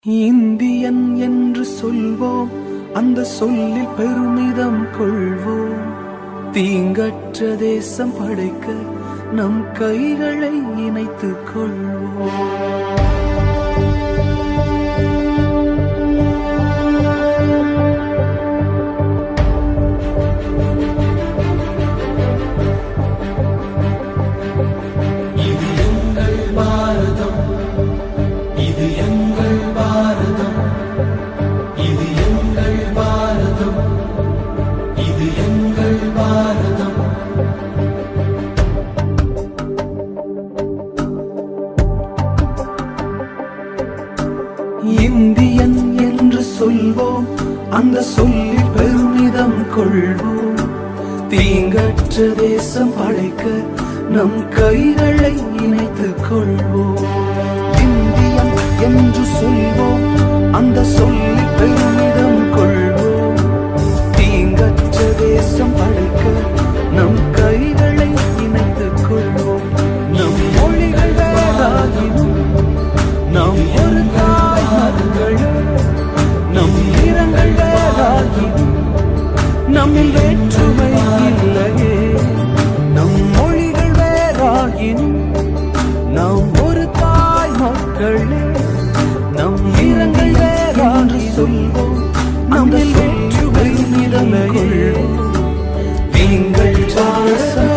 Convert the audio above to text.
Indian என்று சொல்வோம், அந்த சொல்லில் பெருமிதம் கொள்வோம். தீங்கற்ற தேசம் படைக்க நம் கைகளை இணைத்துக் கொள்வோம். இந்தியன் என்று சொல்வோம், அந்த சொல்லில் பெருமிதம் கொள்வோம். தீங்கற்ற தேசம் படைக்க நம் கைகளை இணைத்துக் கொள்வோம். இந்தியன் என்று சொல்வோம், அந்த சொல்லில் பெருமிதம் கொள்வோம். தீங்கற்ற தேசம் படைக்க நம் கைகளை இணைத்துக் கொள்வோம். நம் மொழிகள் வேறாகினும் நாம் ஒரு தாய் மக்கள், நம் நிறங்கள் வேறாகினும் நம்மில் வேற்றுமை இல்லையே. நம் மொழிகள் வேறாகினும் நாம் ஒரு தாய் மக்களே. நம் நிறங்கள் வேறாகி சொல்வோம், நம்மில் வேற்றுமை இல்லையே. நீங்கள் தேசம்